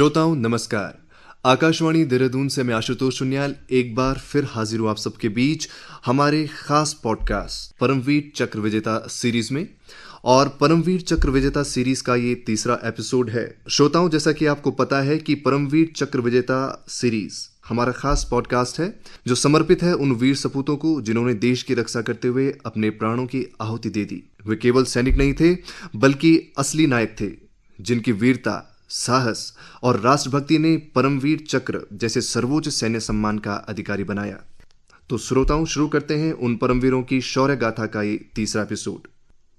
श्रोताओं नमस्कार। आकाशवाणी देहरादून से मैं आशुतोष सुन्याल एक बार फिर हाजिर हूँ आप सबके बीच हमारे खास पॉडकास्ट परमवीर चक्र विजेता सीरीज में। और परमवीर चक्र विजेता सीरीज का ये तीसरा एपिसोड है। श्रोताओं, जैसा कि आपको पता है कि परमवीर चक्र विजेता सीरीज हमारा खास पॉडकास्ट है जो समर्पित है उन वीर सपूतों को जिन्होंने देश की रक्षा करते हुए अपने प्राणों की आहुति दे दी। वे केवल सैनिक नहीं थे बल्कि असली नायक थे जिनकी वीरता, साहस और राष्ट्रभक्ति ने परमवीर चक्र जैसे सर्वोच्च सैन्य सम्मान का अधिकारी बनाया। तो श्रोताओं, शुरू करते हैं उन परमवीरों की शौर्य गाथा का ये तीसरा एपिसोड।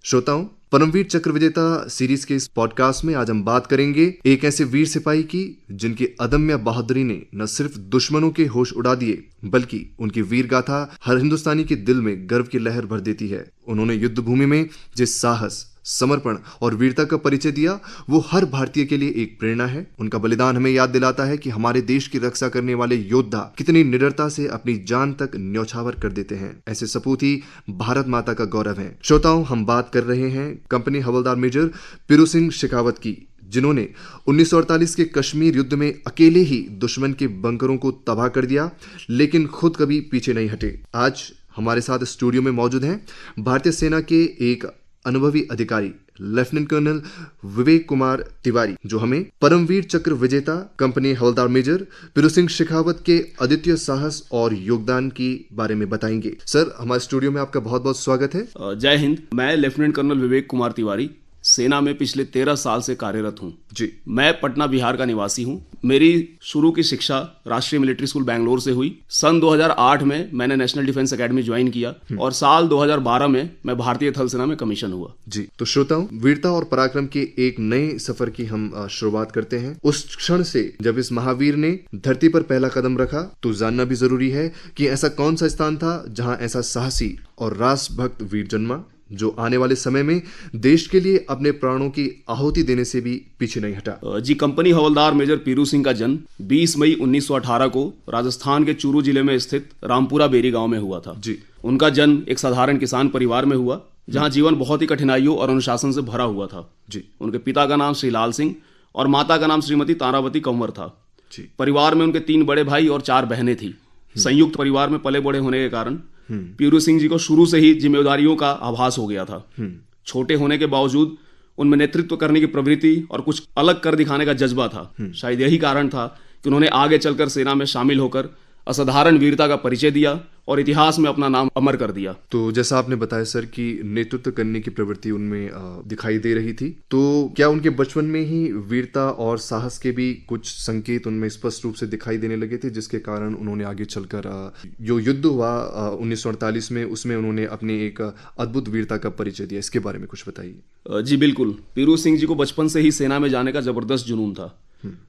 श्रोताओं, परमवीर चक्र विजेता सीरीज के इस पॉडकास्ट में आज हम बात करेंगे एक ऐसे वीर सिपाही की जिनकी अदम्य बहादुरी ने न सिर्फ दुश्मनों के होश उड़ा दिए बल्कि उनकी वीर गाथा हर हिंदुस्तानी के दिल में गर्व की लहर भर देती है। उन्होंने युद्ध भूमि में जिस साहस, समर्पण और वीरता का परिचय दिया वो हर भारतीय के लिए एक प्रेरणा है। उनका बलिदान हमें याद दिलाता है कि हमारे देश की रक्षा करने वाले योद्धा कितनी निडरता से अपनी जान तक न्यौछावर कर देते हैं। ऐसे सपूत ही भारत माता का गौरव है। श्रोताओं, हम बात कर रहे हैं कंपनी हवलदार मेजर पीरू सिंह शेखावत की, जिन्होंने 1948 के कश्मीर युद्ध में अकेले ही दुश्मन के बंकरों को तबाह कर दिया लेकिन खुद कभी पीछे नहीं हटे। आज हमारे साथ स्टूडियो में मौजूद हैं भारतीय सेना के एक अनुभवी अधिकारी लेफ्टिनेंट कर्नल विवेक कुमार तिवारी, जो हमें परमवीर चक्र विजेता कंपनी हवलदार मेजर पीरू सिंह शेखावत के अद्वितीय साहस और योगदान के बारे में बताएंगे। सर, हमारे स्टूडियो में आपका बहुत बहुत स्वागत है। जय हिंद। मैं लेफ्टिनेंट कर्नल विवेक कुमार तिवारी सेना में पिछले 13 साल से कार्यरत हूँ जी। मैं पटना बिहार का निवासी हूँ। मेरी शुरू की शिक्षा राष्ट्रीय मिलिट्री स्कूल बैंगलोर से हुई। सन 2008 में मैंने नेशनल डिफेंस एकेडमी ज्वाइन किया और साल 2012 में मैं भारतीय थल सेना में कमीशन हुआ। जी। तो श्रोताओं, वीरता और पराक्रम के एक नए सफर की हम शुरुआत करते हैं। उस क्षण से जब इस महावीर ने धरती पर पहला कदम रखा तो जानना भी जरूरी है कि ऐसा कौन सा स्थान था जहां ऐसा साहसी और राष्ट्रभक्त वीर जन्मा जो आने वाले समय में देश के लिए अपने प्राणों की आहुति देने से भी पीछे नहीं हटा। जी, कंपनी हवलदार मेजर पीरू सिंह का जन्म 20 मई 1918 को राजस्थान के चूरू जिले में स्थित रामपुरा बेरी गांव में हुआ था। जी। उनका जन्म एक साधारण किसान परिवार में हुआ जहां जीवन बहुत ही कठिनाइयों और अनुशासन से भरा हुआ था। जी। उनके पिता का नाम श्री लाल सिंह और माता का नाम श्रीमती तारावती कंवर था। जी। परिवार में उनके 3 बड़े भाई और 4 बहनें थी। संयुक्त परिवार में पले बड़े होने के कारण पीरू सिंह जी को शुरू से ही जिम्मेदारियों का आभास हो गया था। छोटे होने के बावजूद उनमें नेतृत्व करने की प्रवृत्ति और कुछ अलग कर दिखाने का जज्बा था। शायद यही कारण था कि उन्होंने आगे चलकर सेना में शामिल होकर असाधारण वीरता का परिचय दिया और इतिहास में अपना नाम अमर कर दिया। तो जैसा आपने बताया सर कि नेतृत्व करने की प्रवृत्ति उनमें दिखाई दे रही थी, तो क्या उनके बचपन में ही वीरता और साहस के भी कुछ संकेत उनमें स्पष्ट रूप से दिखाई देने लगे थे जिसके कारण उन्होंने आगे चलकर जो युद्ध हुआ 1948 में उसमें उन्होंने अपनी एक अद्भुत वीरता का परिचय दिया? इसके बारे में कुछ बताइए। जी बिल्कुल। पीरू सिंह जी को बचपन से ही सेना में जाने का जबरदस्त जुनून था।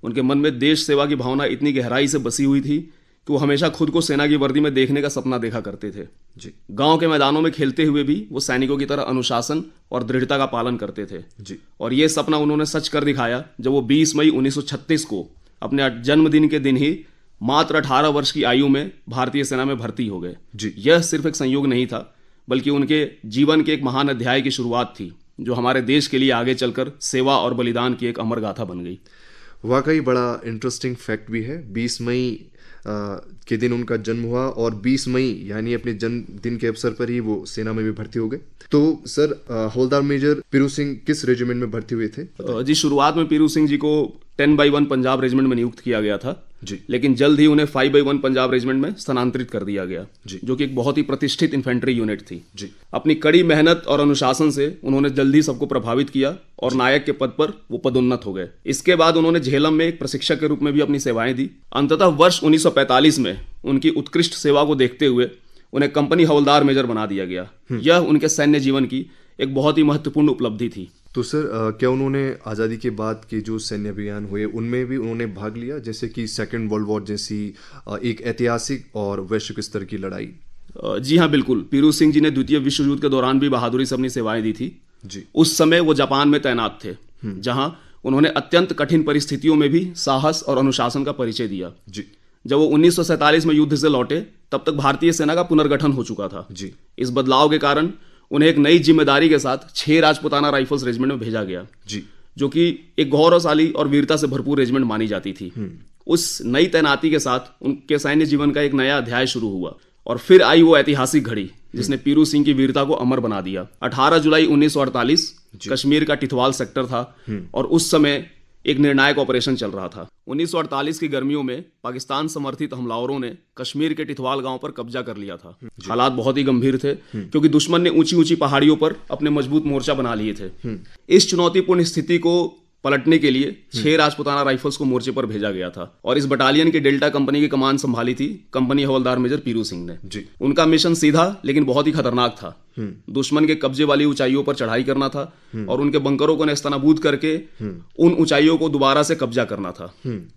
उनके मन में देश सेवा की भावना इतनी गहराई से बसी हुई थी कि वो हमेशा खुद को सेना की वर्दी में देखने का सपना देखा करते थे। जी। गांव के मैदानों में खेलते हुए भी वो सैनिकों की तरह अनुशासन और दृढ़ता का पालन करते थे। जी। और ये सपना उन्होंने सच कर दिखाया जब वो 20 मई 1936 को अपने जन्मदिन के दिन ही मात्र 18 वर्ष की आयु में भारतीय सेना में भर्ती हो गए। जी। यह सिर्फ एक संयोग नहीं था बल्कि उनके जीवन के एक महान अध्याय की शुरुआत थी जो हमारे देश के लिए आगे चलकर सेवा और बलिदान की एक अमर गाथा बन गई। वाकई बड़ा इंटरेस्टिंग फैक्ट भी है। 20 मई के दिन उनका जन्म हुआ और 20 मई यानी अपने जन्मदिन के अवसर पर ही वो सेना में भी भर्ती हो गए। तो सर, हवलदार मेजर पीरू सिंह किस रेजिमेंट में भर्ती हुए थे? जी, शुरुआत में पीरू सिंह जी को 10/1 पंजाब रेजिमेंट में नियुक्त किया गया था। जी। लेकिन जल्द ही उन्हें 5/1 पंजाब रेजिमेंट में स्थानांतरित कर दिया गया। जी। जो कि एक बहुत ही प्रतिष्ठित इन्फेंट्री यूनिट थी। जी। अपनी कड़ी मेहनत और अनुशासन से उन्होंने जल्दी सबको प्रभावित किया और नायक के पद पर वो पदोन्नत हो गए। इसके बाद उन्होंने झेलम में एक प्रशिक्षक के रूप में भी अपनी सेवाएं दी। अंततः वर्ष 1945 में उनकी उत्कृष्ट सेवा को देखते हुए उन्हें कंपनी हवलदार मेजर बना दिया गया। यह उनके सैन्य जीवन की एक बहुत ही महत्वपूर्ण उपलब्धि थी। तो सर, क्या उन्होंने आज़ादी के बाद के जो सैन्य अभियान हुए उनमें भी उन्होंने भाग लिया, जैसे कि सेकेंड वर्ल्ड वॉर जैसी एक ऐतिहासिक और वैश्विक स्तर की लड़ाई? जी हाँ, बिल्कुल। पीरू सिंह जी ने द्वितीय विश्व युद्ध के दौरान भी बहादुरी से अपनी सेवाएं दी थी। जी। उस समय वो जापान में तैनात थे जहां उन्होंने अत्यंत कठिन परिस्थितियों में भी साहस और अनुशासन का परिचय दिया। जी। जब वो 1947 में युद्ध से लौटे तब तक भारतीय सेना का पुनर्गठन हो चुका था। जी। इस बदलाव के कारण उन्हें एक नई जिम्मेदारी के साथ 6 राजपुताना राइफल्स रेजिमेंट में भेजा गया। जी। जो कि एक गौरवशाली और वीरता से भरपूर रेजिमेंट मानी जाती थी। उस नई तैनाती के साथ उनके सैन्य जीवन का एक नया अध्याय शुरू हुआ और फिर आई वो ऐतिहासिक घड़ी जिसने पीरू सिंह की वीरता को अमर बना दिया। 18 जुलाई 1948 कश्मीर का टिथवाल सेक्टर था और उस समय एक निर्णायक ऑपरेशन चल रहा था। 1948 की गर्मियों में पाकिस्तान समर्थित हमलावरों ने कश्मीर के टिथवाल गांव पर कब्जा कर लिया था। हालात बहुत ही गंभीर थे क्योंकि दुश्मन ने ऊंची ऊंची पहाड़ियों पर अपने मजबूत मोर्चा बना लिए थे। इस चुनौतीपूर्ण स्थिति को पलटने के लिए 6 राजपुताना राइफल्स को मोर्चे पर भेजा गया था और इस बटालियन की डेल्टा कंपनी की कमान संभाली थी कंपनी हवलदार मेजर पीरू सिंह ने। जी। उनका मिशन सीधा लेकिन बहुत ही खतरनाक था। दुश्मन के कब्जे वाली ऊंचाइयों पर चढ़ाई करना था और उनके बंकरों को नेस्तनाबूद करके उन ऊंचाइयों को दोबारा से कब्जा करना था।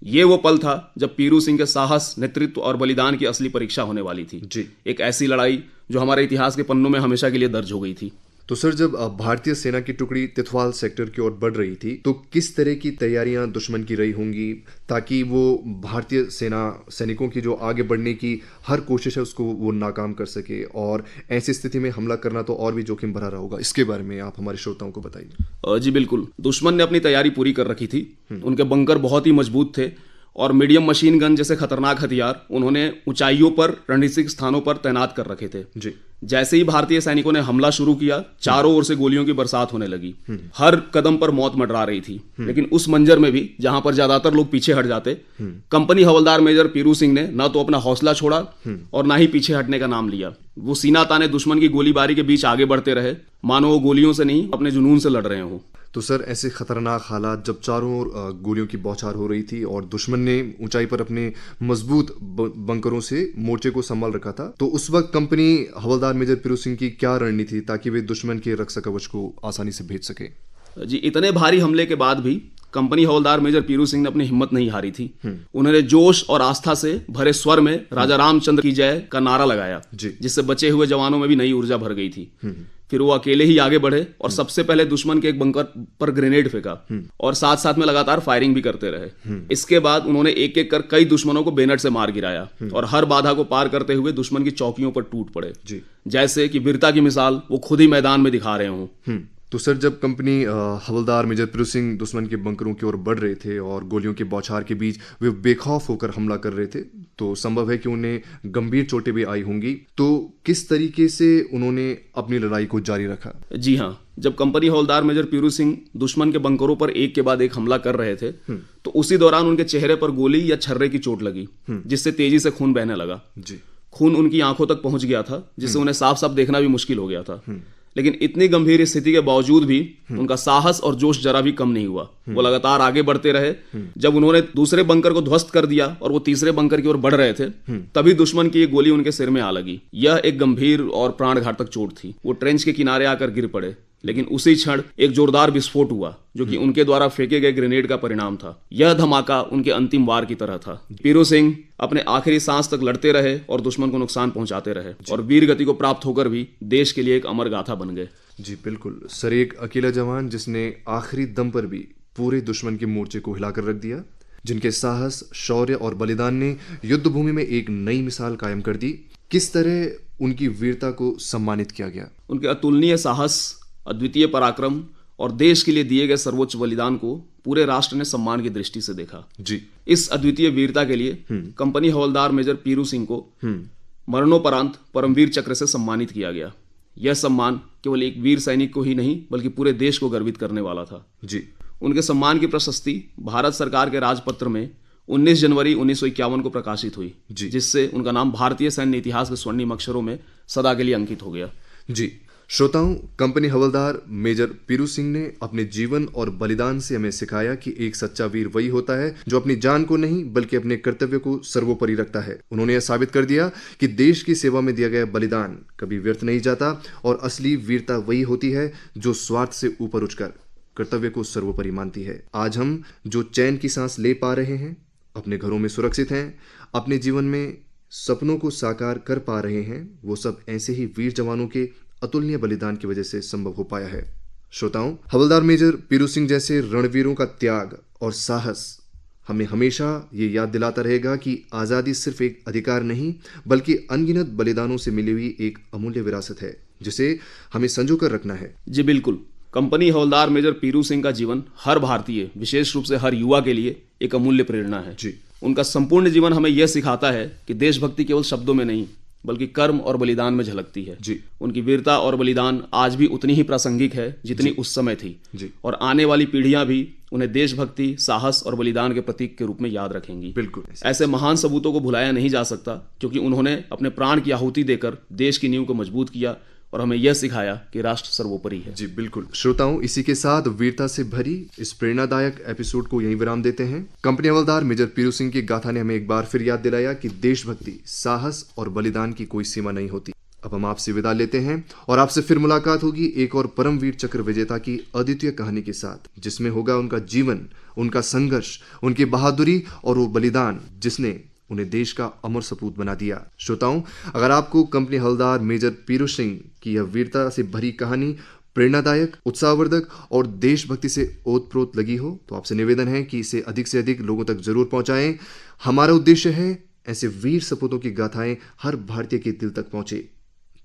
ये वो पल था जब पीरू सिंह के साहस, नेतृत्व और बलिदान की असली परीक्षा होने वाली थी। जी। एक ऐसी लड़ाई जो हमारे इतिहास के पन्नों में हमेशा के लिए दर्ज हो गई थी। तो सर, जब भारतीय सेना की टुकड़ी तिथवाल सेक्टर की ओर बढ़ रही थी तो किस तरह की तैयारियां दुश्मन की रही होंगी ताकि वो भारतीय सेना सैनिकों की जो आगे बढ़ने की हर कोशिश है उसको वो नाकाम कर सके, और ऐसी स्थिति में हमला करना तो और भी जोखिम भरा रहा होगा। इसके बारे में आप हमारे श्रोताओं को बताइए। जी बिल्कुल, दुश्मन ने अपनी तैयारी पूरी कर रखी थी। उनके बंकर बहुत ही मजबूत थे और मीडियम मशीन गन जैसे खतरनाक हथियार उन्होंने ऊंचाइयों पर रणनीतिक स्थानों पर तैनात कर रखे थे। जी। जैसे ही भारतीय सैनिकों ने हमला शुरू किया, चारों ओर से गोलियों की बरसात होने लगी। हर कदम पर मौत मंडरा रही थी। लेकिन उस मंजर में भी जहां पर ज्यादातर लोग पीछे हट जाते, कंपनी हवलदार मेजर पीरू सिंह ने न तो अपना हौसला छोड़ा और ना ही पीछे हटने का नाम लिया। वो सीना ताने दुश्मन की गोलीबारी के बीच आगे बढ़ते रहे, मानो वो गोलियों से नहीं अपने जुनून से लड़ रहे हों। तो सर, ऐसे खतरनाक हालात जब चारों ओर गोलियों की बौछार हो रही थी और दुश्मन ने ऊंचाई पर अपने मजबूत बंकरों से मोर्चे को संभाल रखा था, तो उस वक्त कंपनी हवलदार मेजर पीरू सिंह की क्या रणनीति थी ताकि वे दुश्मन के रक्षा कवच को आसानी से भेज सके? जी, इतने भारी हमले के बाद भी कंपनी हवलदार मेजर पीरू सिंह ने अपनी हिम्मत नहीं हारी थी। उन्होंने जोश और आस्था से भरे स्वर में राजा रामचंद्र की जय का नारा लगाया, जिससे बचे हुए जवानों में भी नई ऊर्जा भर गई थी। फिर वो अकेले ही आगे बढ़े और सबसे पहले दुश्मन के एक बंकर पर ग्रेनेड फेंका और साथ साथ में लगातार फायरिंग भी करते रहे। इसके बाद उन्होंने एक एक कर कई दुश्मनों को बेनट से मार गिराया और हर बाधा को पार करते हुए दुश्मन की चौकियों पर टूट पड़े, जैसे कि वीरता की मिसाल वो खुद ही मैदान में दिखा रहे हों। तो सर, जब कंपनी हवलदार मेजर पीरू सिंह दुश्मन के बंकरों की ओर बढ़ रहे थे और गोलियों के बौछार के बीच वे बेखौफ होकर हमला कर रहे थे, तो संभव है कि उन्हें गंभीर चोटें भी आई होंगी। तो किस तरीके से उन्होंने अपनी लड़ाई को जारी रखा? जी हाँ, जब कंपनी हवलदार मेजर पीरू सिंह दुश्मन के बंकरों पर एक के बाद एक हमला कर रहे थे, तो उसी दौरान उनके चेहरे पर गोली या छर्रे की चोट लगी, जिससे तेजी से खून बहने लगा। खून उनकी आंखों तक पहुंच गया था, जिससे उन्हें साफ साफ देखना भी मुश्किल हो गया था। लेकिन इतनी गंभीर स्थिति के बावजूद भी उनका साहस और जोश जरा भी कम नहीं हुआ। वो लगातार आगे बढ़ते रहे। जब उन्होंने दूसरे बंकर को ध्वस्त कर दिया और वो तीसरे बंकर की ओर बढ़ रहे थे, तभी दुश्मन की एक गोली उनके सिर में आ लगी। यह एक गंभीर और प्राणघातक चोट थी। वो ट्रेंच के किनारे आकर गिर पड़े, लेकिन उसी क्षण एक जोरदार विस्फोट हुआ जो कि उनके द्वारा फेंके गए ग्रेनेड का परिणाम था। यह धमाका उनके अंतिम वार की तरह था। पीरू सिंह अपने आखिरी सांस तक लड़ते रहे और दुश्मन को नुकसान पहुंचाते रहे और वीर गति को प्राप्त होकर भी देश के लिए एक अमर गाथा बन गए। जी बिल्कुल सर, एक अकेला जवान जिसने आखिरी दम पर भी पूरे दुश्मन के मोर्चे को हिलाकर रख दिया, जिनके साहस, शौर्य और बलिदान ने युद्ध भूमि में एक नई मिसाल कायम कर दी। किस तरह उनकी वीरता को सम्मानित किया गया? उनके अतुलनीय साहस, अद्वितीय पराक्रम और देश के लिए दिए गए सर्वोच्च बलिदान को पूरे राष्ट्र ने सम्मान की दृष्टि से देखा। जी। इस अद्वितीय वीरता के लिए कंपनी हवलदार मेजर पीरू सिंह को मरणोपरांत परमवीर चक्र से सम्मानित किया गया। यह सम्मान केवल एक वीर सैनिक को ही नहीं बल्कि पूरे देश को गर्वित करने वाला था। जी। उनके सम्मान की प्रशस्ति भारत सरकार के राजपत्र में 19 जनवरी 1951 को प्रकाशित हुई, जिससे उनका नाम भारतीय सैन्य इतिहास के स्वर्णिम अक्षरों में सदा के लिए अंकित हो गया। जी श्रोताओं, कंपनी हवलदार मेजर पीरू सिंह ने अपने जीवन और बलिदान से हमें सिखाया कि एक सच्चा वीर वही होता है जो अपनी जान को नहीं बल्कि अपने कर्तव्य को सर्वोपरि रखता है। उन्होंने यह साबित कर दिया कि देश की सेवा में दिया गया बलिदान कभी व्यर्थ नहीं जाता और असली वीरता वही होती है जो स्वार्थ से ऊपर उठकर कर्तव्य को सर्वोपरि मानती है। आज हम जो चैन की सांस ले पा रहे हैं, अपने घरों में सुरक्षित हैं, अपने जीवन में सपनों को साकार कर पा रहे हैं, वो सब ऐसे ही वीर जवानों के अतुलनीय बलिदान की वजह से संभव हो पाया है। श्रोताओं, हवलदार मेजर पीरू सिंह जैसे रणवीरों का त्याग और साहस हमें हमेशा ये याद दिलाता रहेगा कि आज़ादी सिर्फ एक अधिकार नहीं बल्कि अनगिनत बलिदानों से मिली हुई एक अमूल्य विरासत है जिसे हमें संजो कर रखना है। जी बिल्कुल, कंपनी हवलदार मेजर पीरू सिंह का जीवन हर भारतीय, विशेष रूप से हर युवा के लिए एक अमूल्य प्रेरणा है। जी। उनका संपूर्ण जीवन हमें यह सिखाता है कि देशभक्ति केवल शब्दों में नहीं बल्कि कर्म और बलिदान में झलकती है। जी। उनकी वीरता और बलिदान आज भी उतनी ही प्रासंगिक है जितनी उस समय थी। जी। और आने वाली पीढ़ियां भी उन्हें देशभक्ति, साहस और बलिदान के प्रतीक के रूप में याद रखेंगी। बिल्कुल। ऐसे महान सबूतों को भुलाया नहीं जा सकता, क्योंकि उन्होंने अपने प्राण की आहुति देकर देश की नींव को मजबूत किया और हमें यह सिखाया कि राष्ट्र सर्वोपरि है। जी बिल्कुल। श्रोताओं, इसी के साथ वीरता से भरी इस प्रेरणादायक एपिसोड को यहीं विराम देते हैं। कंपनी हवलदार मेजर पीरू सिंह की गाथा ने हमें एक बार फिर याद दिलाया कि देशभक्ति, साहस और बलिदान की कोई सीमा नहीं होती। अब हम आपसे विदा लेते हैं और आपसे फिर मुलाकात होगी एक और परमवीर चक्र विजेता की अद्वितीय कहानी के साथ, जिसमें होगा उनका जीवन, उनका संघर्ष, उनकी बहादुरी और वो बलिदान जिसने उन्हें देश का अमर सपूत बना दिया। श्रोताओं, अगर आपको कंपनी हवलदार मेजर पीरू सिंह की यह वीरता से भरी कहानी प्रेरणादायक, उत्साहवर्धक और देशभक्ति से ओतप्रोत लगी हो तो आपसे निवेदन है कि इसे अधिक से अधिक लोगों तक जरूर पहुंचाएं। हमारा उद्देश्य है ऐसे वीर सपूतों की गाथाएं हर भारतीय के दिल तक पहुंचे,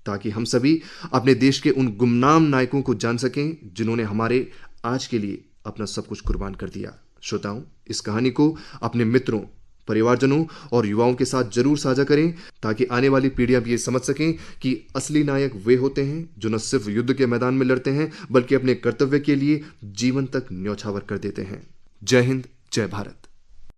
ताकि हम सभी अपने देश के उन गुमनाम नायकों को जान सकें जिन्होंने हमारे आज के लिए अपना सब कुछ कुर्बान कर दिया। श्रोताओं, इस कहानी को अपने मित्रों, परिवारजनों और युवाओं के साथ जरूर साझा करें, ताकि आने वाली पीढ़ियां भी ये समझ सकें कि असली नायक वे होते हैं जो न सिर्फ युद्ध के मैदान में लड़ते हैं बल्कि अपने कर्तव्य के लिए जीवन तक न्यौछावर कर देते हैं। जय हिंद, जय भारत।